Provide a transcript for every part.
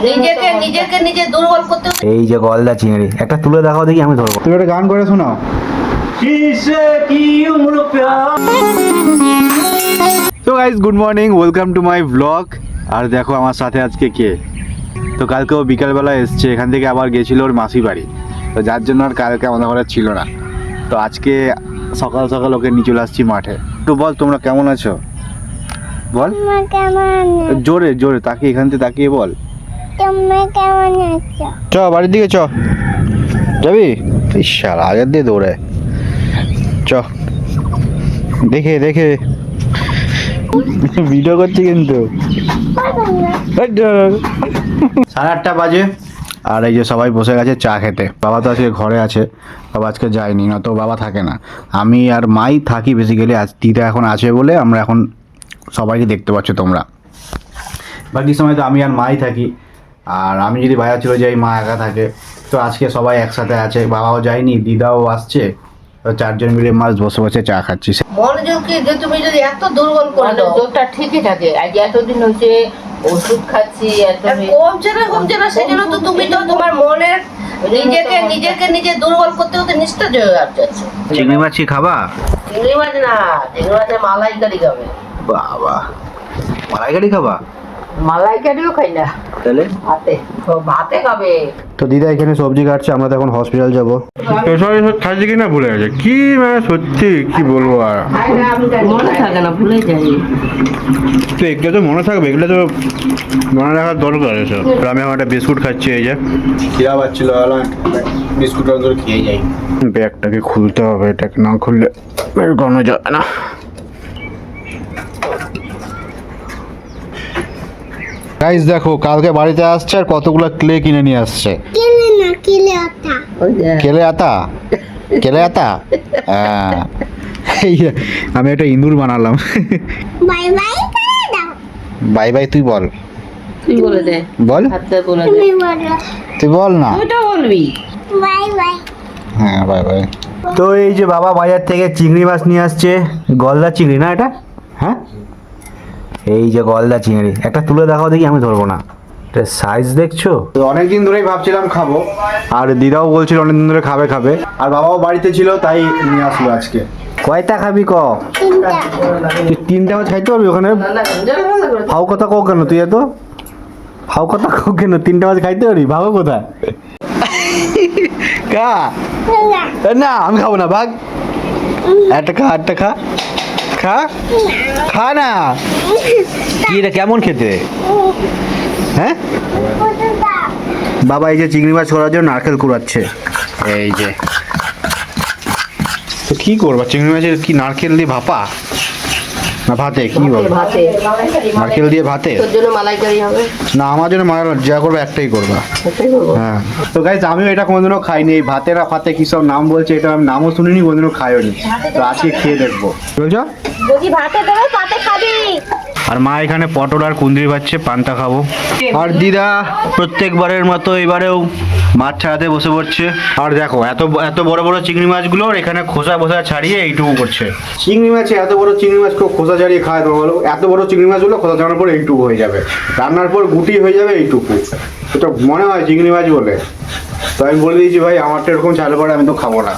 নিজেকে নিজেকে নিজে দুর্বল করতে। এই যে গলদা চিংড়ি, একটা তুলে দেখাও দেখি, আমি ধরবো। তুমি একটা গান করে শোনাও। তো guys, good morning, welcome to my blog. আর দেখো আমার সাথে আজকে কে। তো কালকে ও বিকালবেলা এসছে, এখান থেকে আবার গেছিল ওর মাসি বাড়ি। তো যার জন্য আর কালকে আমাদের ঘরে ছিল না। তো আজকে সকাল সকাল ওকে নিয়ে চলে আসছি মাঠে। তো বল, তোমরা কেমন আছো বল। জোরে জোরে তাকিয়ে, এখান থেকে তাকিয়ে বল। চ বাড়ির দিকে চ, যাবি? ইশাল আগের দিয়ে দৌড়ে চ, দেখে দেখে ভিডিও করছি কিন্তু। 8:30 বাজে, আর এই যে সবাই বসে গেছে চা খেতে। বাবা তো আজকে ঘরে আছে, বাবা আজকে যায়নি, না তো বাবা থাকে না। আমি আর মাই থাকি বেসিক্যালি। আজ দিদা এখন আছে বলে আমরা এখন সবাইকে দেখতে পাচ্ছ তোমরা। বাকি সময় তো আমি আর মাই থাকি। আর আমি যদি বাইরে চলে যাই, মা একা থাকে। তো আজকে সবাই একসাথে আছে, বাবাও যায়নি, দিদাও আসছে। তো চারজন মিলে মাছ বসে বসে চা খাচ্ছি। মনোযোগকে যে তুমি যদি এত দুর্বল করে দাও, মনোযোগটা ঠিকই থাকে। আজ এতদিন হচ্ছে ওষুধ খাচ্ছি, কমছে না সেজন্য তো তুমি তো তোমার মনের নিজেকে নিজেকে নিজে দুর্বল করতে করতে নিস্তেজ হয়ে যাচ্ছে। চিংড়ি মাছি খাবা? চিংড়ি মাছ না, চিংড়ি মাছের মালাইকারি খাবে। বাবা, মালাইকারি খাবা? মালাইকারিও খাই না, তাহলে ভাতে খাবে। তো দিদা এখানে সবজি কাটছে, আমরা তো এখন হসপিটাল যাবো। খাচ্ছি কিনা ভুলে গেছে কি, মানে সত্যি কি বলবো আর। মনে থাকে না, ভুলে যাই। তো এগুলো তো মনে থাকবে, এগুলো তো মনে রাখার দরকার আছে। আমি এখন একটা বিস্কুট খাচ্ছি, এই যে খিদা পাচ্ছিল, বিস্কুট করে খেয়ে যাই। ব্যাগটাকে খুলতে হবে, এটাকে না খুললে বের করানো যাবে না। গাইস দেখো, কালকে বাড়িতে আসছে আর কতগুলো ক্লে কিনে নিয়ে আসছে। কেলে আতা, কেলে আতা। হ্যাঁ, এই আমি একটা ইঁদুর বানালাম। বাই বাই করে দাও। বাই বাই তুই বল, তুই বলে দে, বল হাতে বলে দে, তুমি বলো তুই বল না। তুইটা বলবি। Bye bye. হ্যাঁ বাই বাই। তো এই যে বাবা বাজার থেকে চিংড়ি মাছ নিয়ে আসছে, গলদা চিংড়ি না এটা? হ্যাঁ, এই যে গলদা চিংড়ি, একটা তুলে দেখাও দেখি, আমি ধরবো না। এটা সাইজ দেখছো? অনেকদিন ধরেই ভাবছিলাম খাবো, আর দিদাও বলছিল অনেকদিন ধরে খাবে খাবে, আর বাবাও বাড়িতে ছিল তাই নিয়ে আসলো আজকে। কয়টা খাবি ক? তিনটা। তুই 3টা মাছ খাইতে পারবি ওখানে? ফাও কথা কও কেন তুই, এত ফাও কথা কও কেন? 3টা মাছ খাইতে পারবি? ভাবো কোথায় কা? না আমি খাবো না, ভাগ। একটা খা, একটা খা, খা খা না। কি এটা কেমন খেতে? হ্যাঁ, বাবা এই যে চিংড়ি মাছ করার জন্য নারকেল কুড়াচ্ছে। এই যে, তো কি করবা, চিংড়ি মাছের কি নারকেল দিয়ে ভাপা না ভাতে? কি বল, ভাতে নারকেল দিয়ে ভাতে? তোর জন্য মালাইকারি হবে না আমার জন্য মারা, যা করবে একটাই করবা। সেটাই করবো। হ্যাঁ, তো গাইস আমিও এটা কোনোদিনও খাইনি, এই ভাতের ফাতে কি সব নাম বলছে, এটা আমি নামও শুনিনি, কোনোদিনও খাইওনি। তো আজকে খেয়ে দেখবো। বলছো যদি ভাতে দেবে পাতে খাবি। আর মা এখানে পটল আর কুঁদরি পাচ্ছে, পান্তা খাবো। আর দিদা প্রত্যেকবারের মতো এবারেও মাছ ছাড়াতে বসে পড়ছে। আর দেখো এত এত বড় বড় চিংড়ি মাছগুলোর এখানে খোসা খোসা ছাড়িয়ে এইটুকু করছে। চিংড়ি মাছে এত বড় চিংড়ি মাছ কেউ খোসা ছাড়িয়ে খায় তো বলো? এত বড় চিংড়ি মাছগুলো খোসা ছাড়ানোর পর এইটুকু হয়ে যাবে, রান্নার পর গুটি হয়ে যাবে এইটুকু। এটা মনে হয় চিংড়ি মাছ বলে। তো আমি বলে দিয়েছি ভাই আমারটা এরকম চালু করে আমি তো খাবো না।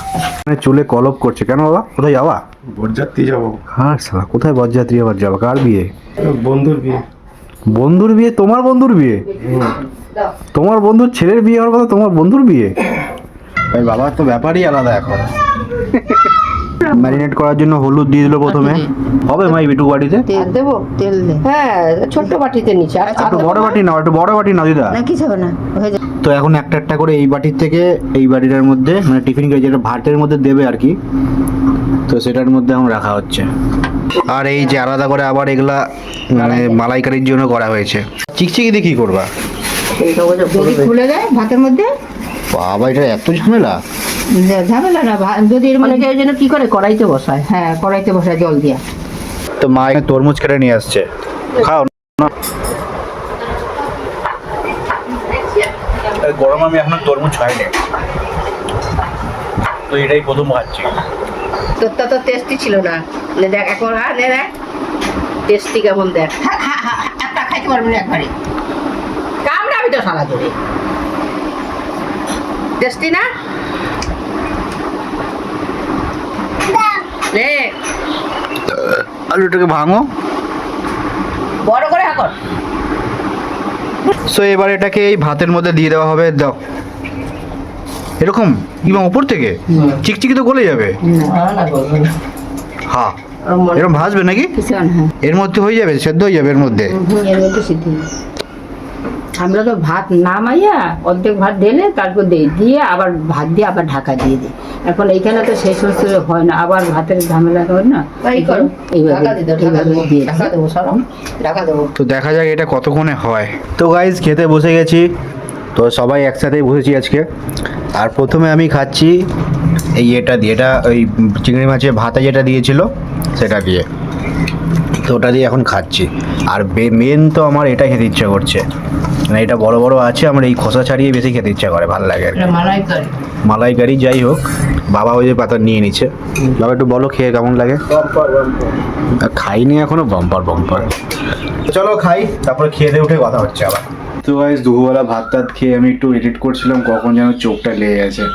চুলে কলপ করছে কেন বাবা? কোথায় যাওয়া? বরযাত্রী যাবো। হ্যাঁ সালা, কোথায় বরযাত্রী আবার যাওয়া? কার বিয়ে? বন্ধুর বিয়ে। বন্ধুর বিয়ে? তোমার বন্ধুর বিয়ে? তোমার বন্ধুর ছেলের বিয়ে হওয়ার কথা, তোমার বন্ধুর বিয়ে? ভাই বাবার তো ব্যাপারই আলাদা এখন। ম্যারিনেট করার জন্য হলুদ দিয়ে দিল প্রথমে। হবে মাই বিটু বাটিতে? তেল দেবো, তেল দে। হ্যাঁ, ছোট্ট বাটিতে নিচে। একটু বড় বাটি নাও, একটু বড় বাটি নাও দিদা। না কিছু হবে না, হয়ে যাবে। তো এখন একটা একটা করে এই বাটির থেকে এই বাটিটার মধ্যে, মানে টিফিন যেটা ভাতের মধ্যে দেবে আর কি, তো সেটার মধ্যে এখন রাখা হচ্ছে। আর এই যে আলাদা করে আবার এগুলা মানে মালাইকারির জন্য করা হয়েছে। চিকচিকি দিয়ে কি করবা? যদি খুলে দেয় ভাতের মধ্যে, বাবা এটা এত ঝামেলা? ঝামেলা না, যদি মানে কেউ যেন কি করে কড়াইতে বসায়। হ্যাঁ, কড়াইতে বসায় জল দিয়া। তো মা এখানে তরমুজ কেটে নিয়ে আসছে, খাও না। গরম আমি এখনো তরমুজ খাইনি, তো এটাই প্রথম খাচ্ছি। তোরটা তো টেস্টি ছিল না। দেখ এখন, হ্যাঁ নে দেখ টেস্টি কেমন, দেখ। একটা খাইতে পারবি না একবারে। কামড়াবি তো থালা ধরে। টেস্টি না? নে আলুটাকে ভাঙো। বড় করে হাকর। সো এবার এটাকে এই ভাতের মধ্যে দিয়ে দেওয়া হবে। দাও এরকম কিংবা উপর থেকে চিকচিকি তো গলে যাবে। হ্যাঁ এরকম ভাজবে নাকি? কিছু না, হ্যাঁ এর মধ্যে হয়ে যাবে, সেদ্ধ হয়ে যাবে এর মধ্যে। এর মধ্যে সিদ্ধ হয়ে যাবে। আমরা তো ভাত নামাইয়া অর্ধেক ভাত ঢেলে তারপর দিই, দিয়ে আবার ভাত দিয়ে আবার ঢাকা দিয়ে দিই। এখন এইখানে তো সেই সমস্ত হয় না, আবার ভাতের ঝামেলা হয় না। তাই করো। এইভাবে ঢাকা দিয়ে দাও, ঢাকা এইভাবে দেবো, দিয়ে ঢাকা দেবো, সরম, ঢাকা দেবো। তো দেখা যাক এটা কতক্ষণে হয়। তো গাইজ খেতে বসে গেছি, তো সবাই একসাথেই বসেছি আজকে। আর প্রথমে আমি খাচ্ছি এই এটা দিয়ে, এটা ওই চিংড়ি মাছের ভাতে যেটা দিয়েছিল সেটা দিয়ে, তো ওটা দিয়ে এখন খাচ্ছি। আর মেন তো আমার এটা খেতে ইচ্ছা করছে, মানে এটা বড় বড় আছে, আমার এই খোসা ছাড়িয়ে বেশি খেতে ইচ্ছা করে, ভালো লাগে আর কি। মালাইকারি। মালাইকারি যাই হোক, বাবা ওই যে পাতা নিয়ে নিচ্ছে। বাবা একটু বলো খেয়ে কেমন লাগে। আর খাইনি এখনো, বাম্পার বাম্পার। চলো খাই, তারপরে খেয়ে দিয়ে উঠে কথা হচ্ছে আবার। তো গাইস দুপুরবেলা ভাত টাত খেয়ে আমি একটু এডিট করছিলাম, কখন যেন চোখটা লেগে গেছে।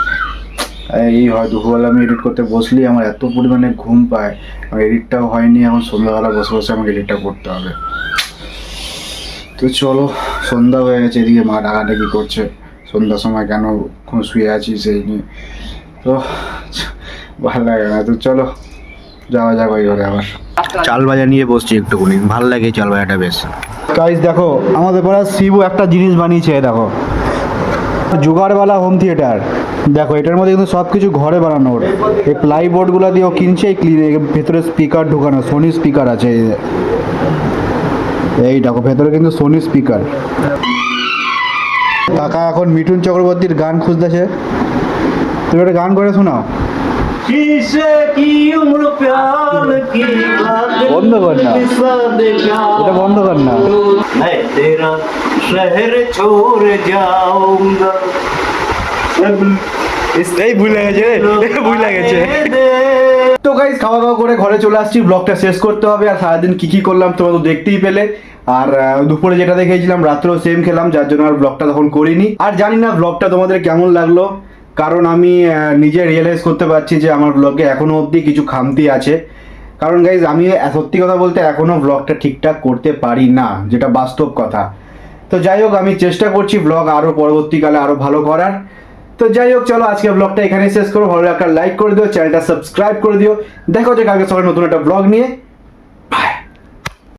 এই হয় দুপুরবেলা আমি এডিট করতে বসলেই আমার এত পরিমাণে ঘুম পায়, আর এডিটটাও হয়নি। এখন সন্ধ্যাবেলা বসে বসে আমাকে এডিটটা করতে হবে। তো চলো, সন্ধ্যা হয়ে গেছে, এদিকে মা ডাকাডাকি করছে সন্ধ্যার সময় কেন শুয়ে আছি সেই নিয়ে। তো ভালো লাগে না, তো চলো যাওয়া যাক ওই ঘরে। আবার চাল ভাজা নিয়ে বসছি একটুখানি, ভালো লাগে চাল ভাজাটা বেশ। গাইস দেখো আমাদের পাড়া শিবু একটা জিনিস বানিয়েছে, দেখো জুগাড়ওয়ালা হোম থিয়েটার। দেখো এটার মধ্যে কিন্তু সব কিছু ঘরে বানানো, ওর এই প্লাইবোর্ডগুলো দিয়েও কিনছে, এই ভেতরে স্পিকার ঢোকানো, সোনি স্পিকার আছে এই দেখো ভেতরে কিন্তু সোনি স্পিকার। কাকা এখন মিঠুন চক্রবর্তীর গান খুঁজতেছে, তুমি একটা গান করে শোনাও। বন্ধ কর না, এটা বন্ধ কর না। এই ভুলে গেছে, ভুলে গেছে। তো গাইস খাওয়া দাওয়া করে ঘরে চলে আসছি, ব্লগটা শেষ করতে হবে। আর সারাদিন কি কি করলাম তোমরা তো দেখতেই পেলে। আর দুপুরে যেটা দেখেছিলাম রাত্রেও সেম খেলাম, যার জন্য আর ব্লগটা তখন করিনি। আর জানি না ব্লগটা তোমাদের কেমন লাগলো, কারণ আমি নিজে রিয়েলাইজ করতে পারছি যে আমার ব্লগে এখনো অবধি কিছু খামতি আছে। কারণ গাইজ আমি সত্যি কথা বলতে এখনো ব্লগটা ঠিকঠাক করতে পারি না, যেটা বাস্তব কথা। তো যাই হোক আমি চেষ্টা করছি ব্লগ আরও পরবর্তীকালে আরও ভালো করার। তো যাই হোক চলো আজকে ব্লগটা এখানে শেষ করো। ভালো একটা লাইক করে দিও, চ্যানেলটা সাবস্ক্রাইব করে দিও। দেখো যে কালকে সবাই নতুন একটা ব্লগ নিয়ে। বাই।